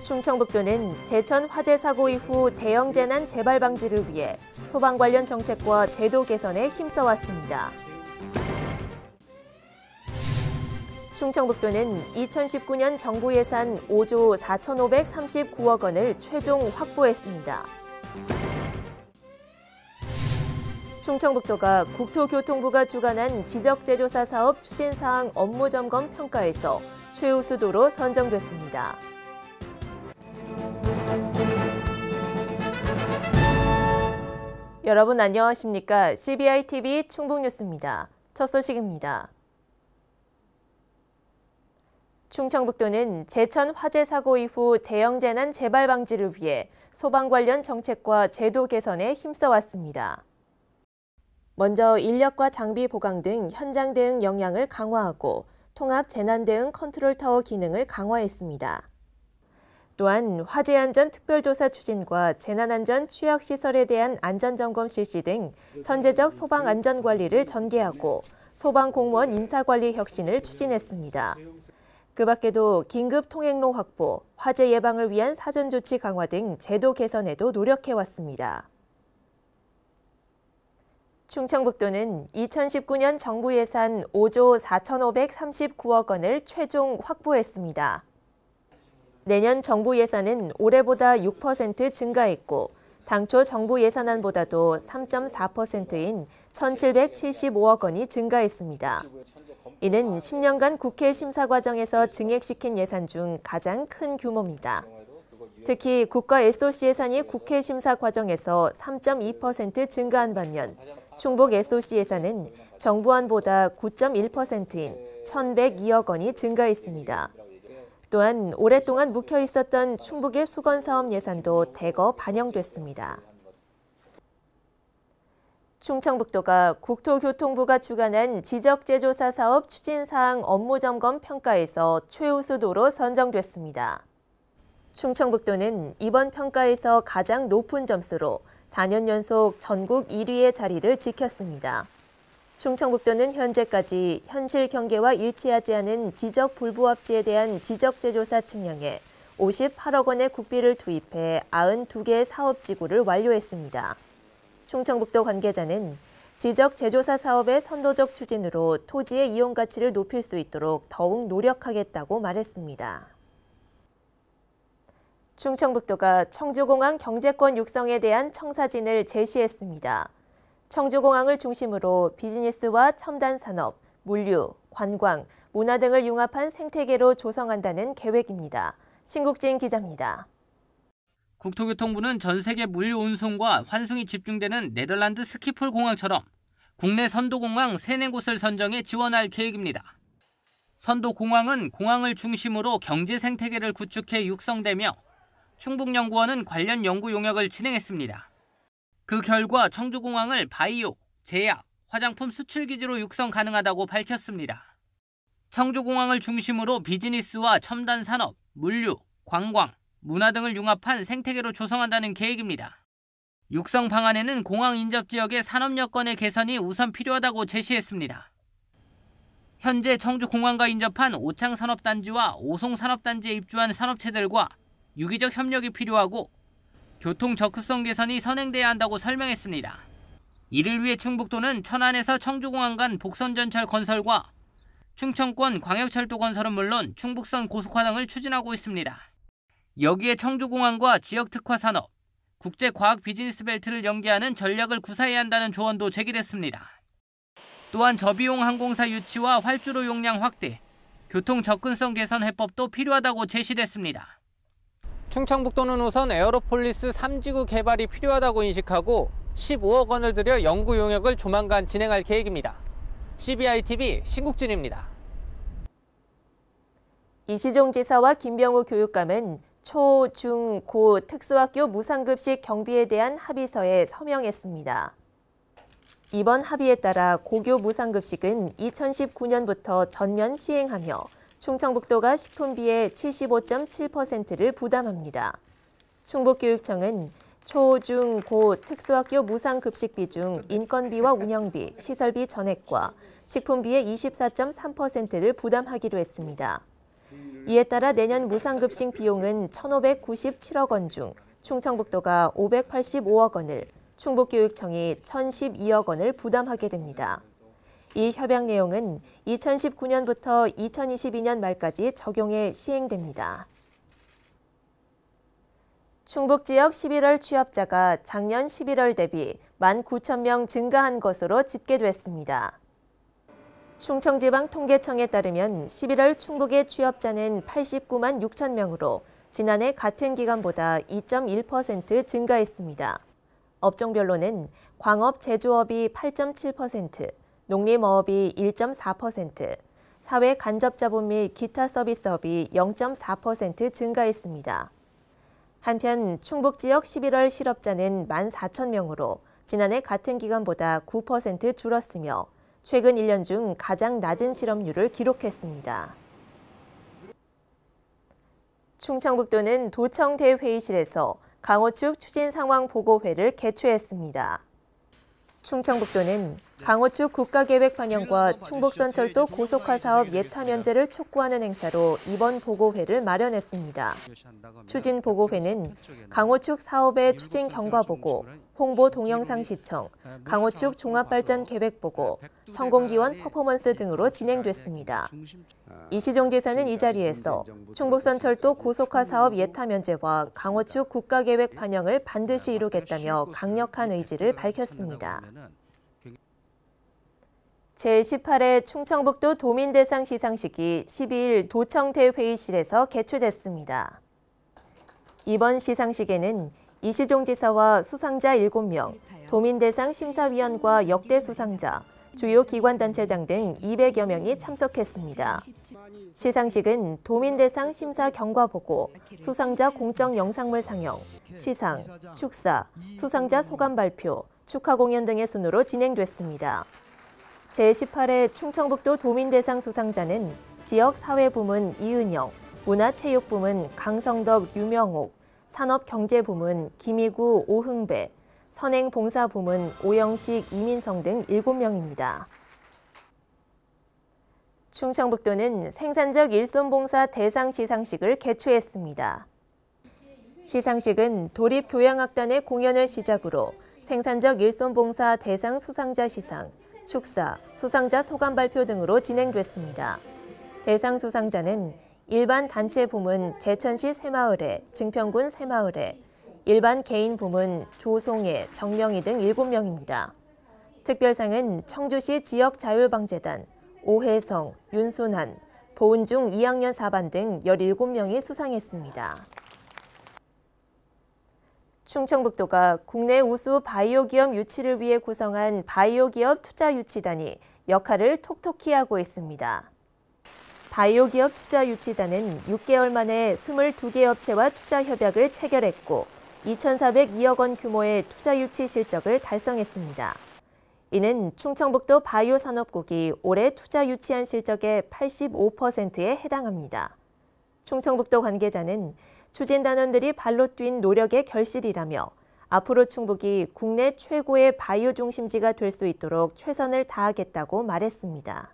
충청북도는 제천 화재 사고 이후 대형 재난 재발 방지를 위해 소방 관련 정책과 제도 개선에 힘써왔습니다. 충청북도는 2019년 정부 예산 5조 4,539억 원을 최종 확보했습니다. 충청북도가 국토교통부가 주관한 지적재조사 사업 추진사항 업무점검 평가에서 최우수도로 선정됐습니다. 여러분 안녕하십니까? CBI-TV 충북뉴스입니다. 첫 소식입니다. 충청북도는 제천 화재 사고 이후 대형 재난 재발 방지를 위해 소방 관련 정책과 제도 개선에 힘써왔습니다. 먼저 인력과 장비 보강 등 현장 대응 역량을 강화하고 통합 재난 대응 컨트롤 타워 기능을 강화했습니다. 또한 화재안전 특별조사 추진과 재난안전 취약시설에 대한 안전점검 실시 등 선제적 소방안전관리를 전개하고 소방공무원 인사관리 혁신을 추진했습니다. 그 밖에도 긴급 통행로 확보, 화재 예방을 위한 사전조치 강화 등 제도 개선에도 노력해왔습니다. 충청북도는 2019년 정부 예산 5조 4,539억 원을 최종 확보했습니다. 내년 정부 예산은 올해보다 6% 증가했고 당초 정부 예산안보다도 3.4%인 1,775억 원이 증가했습니다. 이는 10년간 국회 심사 과정에서 증액시킨 예산 중 가장 큰 규모입니다. 특히 국가 SOC 예산이 국회 심사 과정에서 3.2% 증가한 반면 충북 SOC 예산은 정부안보다 9.1%인 1,102억 원이 증가했습니다. 또한 오랫동안 묵혀 있었던 충북의 수건사업 예산도 대거 반영됐습니다. 충청북도가 국토교통부가 주관한 지적재조사 사업 추진사항 업무점검 평가에서 최우수도로 선정됐습니다. 충청북도는 이번 평가에서 가장 높은 점수로 4년 연속 전국 1위의 자리를 지켰습니다. 충청북도는 현재까지 현실 경계와 일치하지 않은 지적 불부합지에 대한 지적재조사 측량에 58억 원의 국비를 투입해 92개의 사업지구를 완료했습니다. 충청북도 관계자는 지적재조사 사업의 선도적 추진으로 토지의 이용 가치를 높일 수 있도록 더욱 노력하겠다고 말했습니다. 충청북도가 청주공항 경제권 육성에 대한 청사진을 제시했습니다. 청주공항을 중심으로 비즈니스와 첨단 산업, 물류, 관광, 문화 등을 융합한 생태계로 조성한다는 계획입니다. 신국진 기자입니다. 국토교통부는 전 세계 물류 운송과 환승이 집중되는 네덜란드 스키폴 공항처럼 국내 선도공항 3-4곳을 선정해 지원할 계획입니다. 선도공항은 공항을 중심으로 경제 생태계를 구축해 육성되며 충북연구원은 관련 연구 용역을 진행했습니다. 그 결과 청주공항을 바이오, 제약, 화장품 수출 기지로 육성 가능하다고 밝혔습니다. 청주공항을 중심으로 비즈니스와 첨단 산업, 물류, 관광, 문화 등을 융합한 생태계로 조성한다는 계획입니다. 육성 방안에는 공항 인접 지역의 산업 여건의 개선이 우선 필요하다고 제시했습니다. 현재 청주공항과 인접한 오창산업단지와 오송산업단지에 입주한 산업체들과 유기적 협력이 필요하고 교통 적극성 개선이 선행돼야 한다고 설명했습니다. 이를 위해 충북도는 천안에서 청주공항 간 복선전철 건설과 충청권 광역철도 건설은 물론 충북선 고속화 등을 추진하고 있습니다. 여기에 청주공항과 지역특화산업, 국제과학 비즈니스 벨트를 연계하는 전략을 구사해야 한다는 조언도 제기됐습니다. 또한 저비용 항공사 유치와 활주로 용량 확대, 교통 접근성 개선 해법도 필요하다고 제시됐습니다. 충청북도는 우선 에어로폴리스 3지구 개발이 필요하다고 인식하고 15억 원을 들여 연구 용역을 조만간 진행할 계획입니다. CBI-TV 신국진입니다. 이시종 지사와 김병우 교육감은 초, 중, 고 특수학교 무상급식 경비에 대한 합의서에 서명했습니다. 이번 합의에 따라 고교 무상급식은 2019년부터 전면 시행하며 충청북도가 식품비의 75.7%를 부담합니다. 충북교육청은 초, 중, 고 특수학교 무상급식비 중 인건비와 운영비, 시설비 전액과 식품비의 24.3%를 부담하기로 했습니다. 이에 따라 내년 무상급식 비용은 1,597억 원 중 충청북도가 585억 원을, 충북교육청이 1,012억 원을 부담하게 됩니다. 이 협약 내용은 2019년부터 2022년 말까지 적용해 시행됩니다. 충북 지역 11월 취업자가 작년 11월 대비 19,000명 증가한 것으로 집계됐습니다. 충청지방통계청에 따르면 11월 충북의 취업자는 89만 6천 명으로 지난해 같은 기간보다 2.1% 증가했습니다. 업종별로는 광업, 제조업이 8.7%, 농림어업이 1.4%, 사회 간접자본 및 기타 서비스업이 0.4% 증가했습니다. 한편 충북 지역 11월 실업자는 14,000명으로 지난해 같은 기간보다 9% 줄었으며 최근 1년 중 가장 낮은 실업률을 기록했습니다. 충청북도는 도청 대회의실에서 강호축 추진 상황 보고회를 개최했습니다. 충청북도는 강호축 국가계획 반영과 충북선철도 고속화 사업 예타 면제를 촉구하는 행사로 이번 보고회를 마련했습니다. 추진 보고회는 강호축 사업의 추진 경과 보고, 홍보 동영상 시청, 강호축 종합발전 계획 보고, 성공기원 퍼포먼스 등으로 진행됐습니다. 이시종 지사는 이 자리에서 충북선철도 고속화 사업 예타 면제와 강호축 국가계획 반영을 반드시 이루겠다며 강력한 의지를 밝혔습니다. 제18회 충청북도 도민대상 시상식이 12일 도청대회의실에서 개최됐습니다. 이번 시상식에는 이시종 지사와 수상자 7명, 도민대상 심사위원과 역대 수상자, 주요 기관단체장 등 200여 명이 참석했습니다. 시상식은 도민대상 심사 경과보고, 수상자 공적 영상물 상영, 시상, 축사, 수상자 소감 발표, 축하 공연 등의 순으로 진행됐습니다. 제18회 충청북도 도민대상 수상자는 지역사회부문 이은영, 문화체육부문 강성덕 유명옥, 산업경제부문 김희구 오흥배, 선행봉사부문 오영식 이민성 등 7명입니다. 충청북도는 생산적 일손봉사 대상 시상식을 개최했습니다. 시상식은 도립교향악단의 공연을 시작으로 생산적 일손봉사 대상 수상자 시상, 축사, 수상자 소감 발표 등으로 진행됐습니다. 대상 수상자는 일반 단체 부문 제천시 새마을회, 증평군 새마을회, 일반 개인 부문 조송혜, 정명희 등 7명입니다. 특별상은 청주시 지역자율방재단, 오혜성, 윤순한, 보은중 2학년 4반 등 17명이 수상했습니다. 충청북도가 국내 우수 바이오 기업 유치를 위해 구성한 바이오 기업 투자 유치단이 역할을 톡톡히 하고 있습니다. 바이오 기업 투자 유치단은 6개월 만에 22개 업체와 투자 협약을 체결했고 2,402억 원 규모의 투자 유치 실적을 달성했습니다. 이는 충청북도 바이오 산업국이 올해 투자 유치한 실적의 85%에 해당합니다. 충청북도 관계자는 추진단원들이 발로 뛴 노력의 결실이라며 앞으로 충북이 국내 최고의 바이오 중심지가 될 수 있도록 최선을 다하겠다고 말했습니다.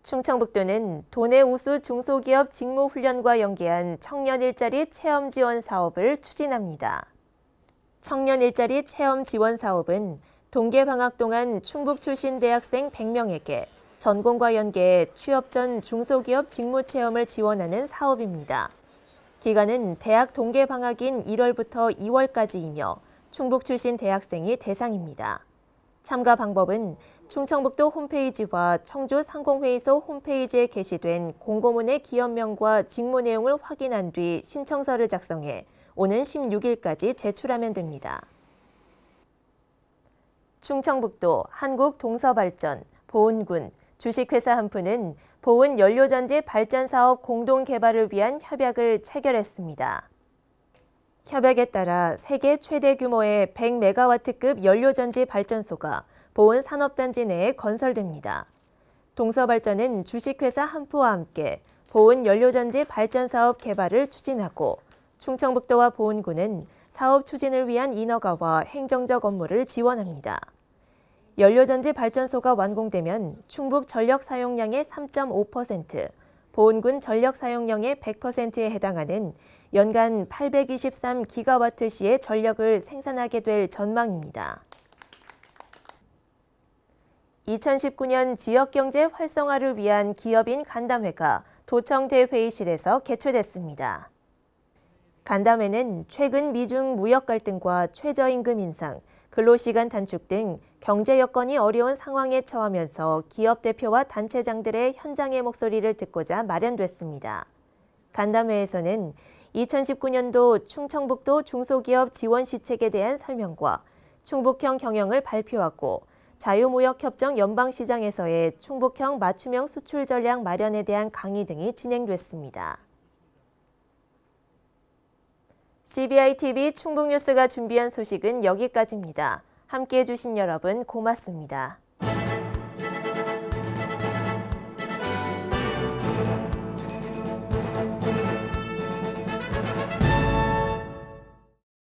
충청북도는 도내 우수 중소기업 직무훈련과 연계한 청년 일자리 체험 지원 사업을 추진합니다. 청년 일자리 체험 지원 사업은 동계방학 동안 충북 출신 대학생 100명에게 전공과 연계해 취업 전 중소기업 직무체험을 지원하는 사업입니다. 기간은 대학 동계방학인 1월부터 2월까지이며 충북 출신 대학생이 대상입니다. 참가 방법은 충청북도 홈페이지와 청주 상공회의소 홈페이지에 게시된 공고문의 기업명과 직무 내용을 확인한 뒤 신청서를 작성해 오는 16일까지 제출하면 됩니다. 충청북도 한국동서발전, 보은군, 주식회사 한푸는 보은 연료전지 발전사업 공동개발을 위한 협약을 체결했습니다. 협약에 따라 세계 최대 규모의 100메가와트급 연료전지 발전소가 보은 산업단지 내에 건설됩니다. 동서발전은 주식회사 한푸와 함께 보은 연료전지 발전사업 개발을 추진하고 충청북도와 보은군은 사업 추진을 위한 인허가와 행정적 업무를 지원합니다. 연료전지 발전소가 완공되면 충북 전력 사용량의 3.5%, 보은군 전력 사용량의 100%에 해당하는 연간 823기가와트시의 전력을 생산하게 될 전망입니다. 2019년 지역경제 활성화를 위한 기업인 간담회가 도청대 회의실에서 개최됐습니다. 간담회는 최근 미중 무역 갈등과 최저임금 인상, 근로시간 단축 등 경제 여건이 어려운 상황에 처하면서 기업 대표와 단체장들의 현장의 목소리를 듣고자 마련됐습니다. 간담회에서는 2019년도 충청북도 중소기업 지원 시책에 대한 설명과 충북형 경영을 발표하고 자유무역협정 연방시장에서의 충북형 맞춤형 수출 전략 마련에 대한 강의 등이 진행됐습니다. CBI-TV 충북뉴스가 준비한 소식은 여기까지입니다. 함께해 주신 여러분 고맙습니다.